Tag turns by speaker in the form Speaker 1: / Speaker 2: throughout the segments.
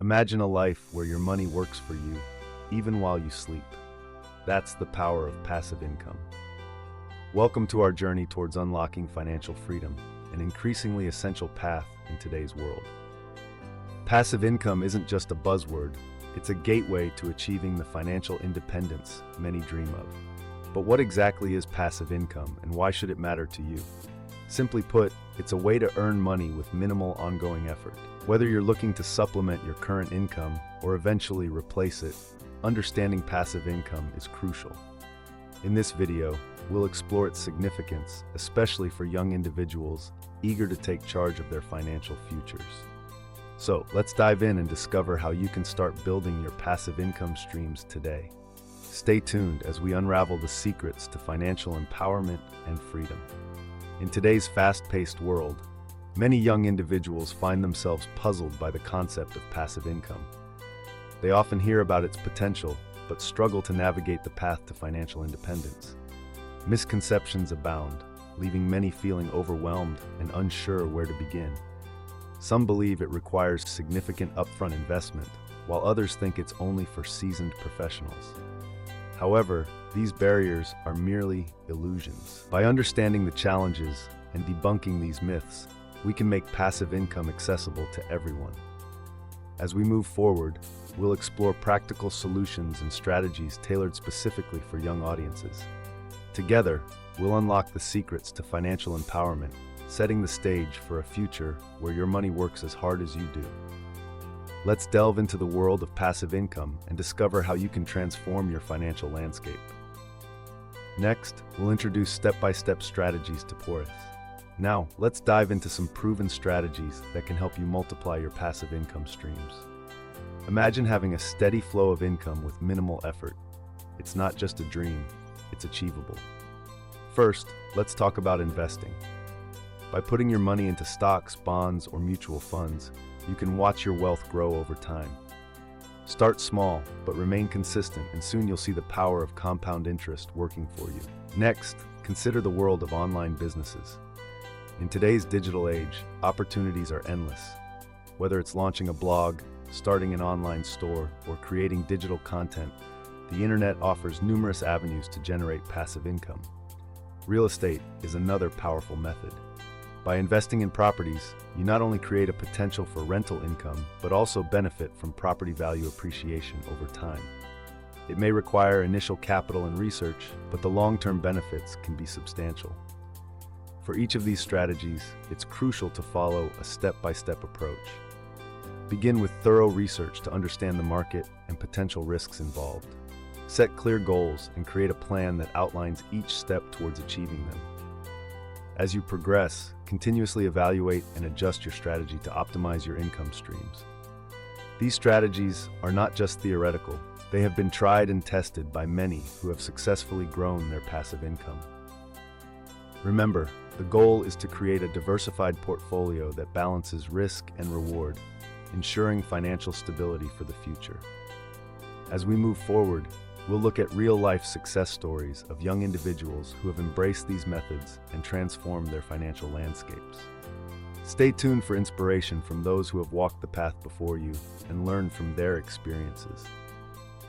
Speaker 1: Imagine a life where your money works for you, even while you sleep. That's the power of passive income. Welcome to our journey towards unlocking financial freedom, an increasingly essential path in today's world. Passive income isn't just a buzzword, it's a gateway to achieving the financial independence many dream of. But what exactly is passive income, and why should it matter to you? Simply put, it's a way to earn money with minimal ongoing effort. Whether you're looking to supplement your current income or eventually replace it, understanding passive income is crucial. In this video, we'll explore its significance, especially for young individuals eager to take charge of their financial futures. So, let's dive in and discover how you can start building your passive income streams today. Stay tuned as we unravel the secrets to financial empowerment and freedom. In today's fast-paced world, many young individuals find themselves puzzled by the concept of passive income. They often hear about its potential, but struggle to navigate the path to financial independence. Misconceptions abound, leaving many feeling overwhelmed and unsure where to begin. Some believe it requires significant upfront investment, while others think it's only for seasoned professionals. However, these barriers are merely illusions. By understanding the challenges and debunking these myths, we can make passive income accessible to everyone. As we move forward, we'll explore practical solutions and strategies tailored specifically for young audiences. Together, we'll unlock the secrets to financial empowerment, setting the stage for a future where your money works as hard as you do. Let's delve into the world of passive income and discover how you can transform your financial landscape. Next, we'll introduce step-by-step strategies to Porous. Now, let's dive into some proven strategies that can help you multiply your passive income streams. Imagine having a steady flow of income with minimal effort. It's not just a dream, it's achievable. First, let's talk about investing. By putting your money into stocks, bonds, or mutual funds, you can watch your wealth grow over time. Start small, but remain consistent, and soon you'll see the power of compound interest working for you. Next, consider the world of online businesses. In today's digital age, opportunities are endless. Whether it's launching a blog, starting an online store, or creating digital content, the internet offers numerous avenues to generate passive income. Real estate is another powerful method. By investing in properties, you not only create a potential for rental income, but also benefit from property value appreciation over time. It may require initial capital and research, but the long-term benefits can be substantial. For each of these strategies, it's crucial to follow a step-by-step approach. Begin with thorough research to understand the market and potential risks involved. Set clear goals and create a plan that outlines each step towards achieving them. As you progress, continuously evaluate and adjust your strategy to optimize your income streams. These strategies are not just theoretical, they have been tried and tested by many who have successfully grown their passive income. Remember, the goal is to create a diversified portfolio that balances risk and reward, ensuring financial stability for the future. As we move forward, we'll look at real-life success stories of young individuals who have embraced these methods and transformed their financial landscapes. Stay tuned for inspiration from those who have walked the path before you and learn from their experiences.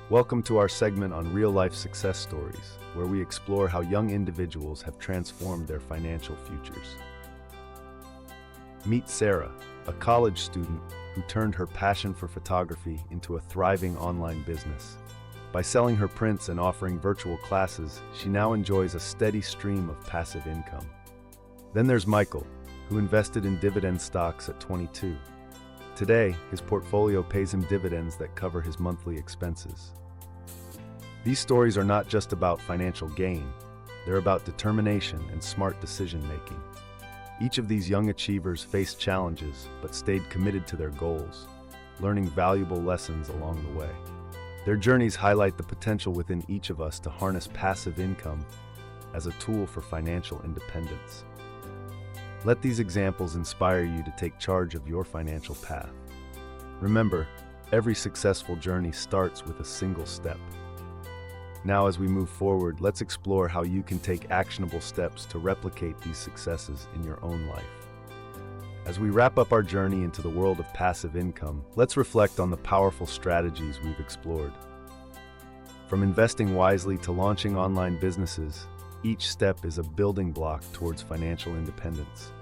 Speaker 1: Welcome to our segment on real-life success stories, where we explore how young individuals have transformed their financial futures. Meet Sarah, a college student who turned her passion for photography into a thriving online business. By selling her prints and offering virtual classes, she now enjoys a steady stream of passive income. Then there's Michael, who invested in Dividend stocks at 22. Today, his portfolio pays him dividends that cover his monthly expenses. These stories are not just about financial gain, they're about determination and smart decision-making. Each of these young achievers faced challenges but stayed committed to their goals, learning valuable lessons along the way. Their journeys highlight the potential within each of us to harness passive income as a tool for financial independence. Let these examples inspire you to take charge of your financial path. Remember, every successful journey starts with a single step. Now, as we move forward, let's explore how you can take actionable steps to replicate these successes in your own life. As we wrap up our journey into the world of passive income, let's reflect on the powerful strategies we've explored. From investing wisely to launching online businesses, each step is a building block towards financial independence.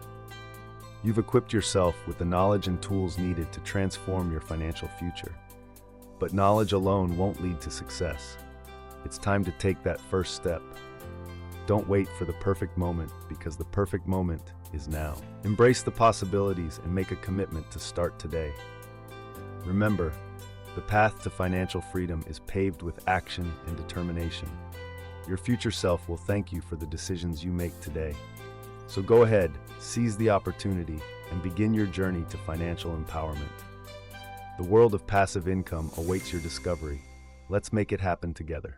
Speaker 1: You've equipped yourself with the knowledge and tools needed to transform your financial future. But knowledge alone won't lead to success. It's time to take that first step. Don't wait for the perfect moment, because the perfect moment is now. Embrace the possibilities and make a commitment to start today. Remember, the path to financial freedom is paved with action and determination. Your future self will thank you for the decisions you make today. So go ahead, seize the opportunity, and begin your journey to financial empowerment. The world of passive income awaits your discovery. Let's make it happen together.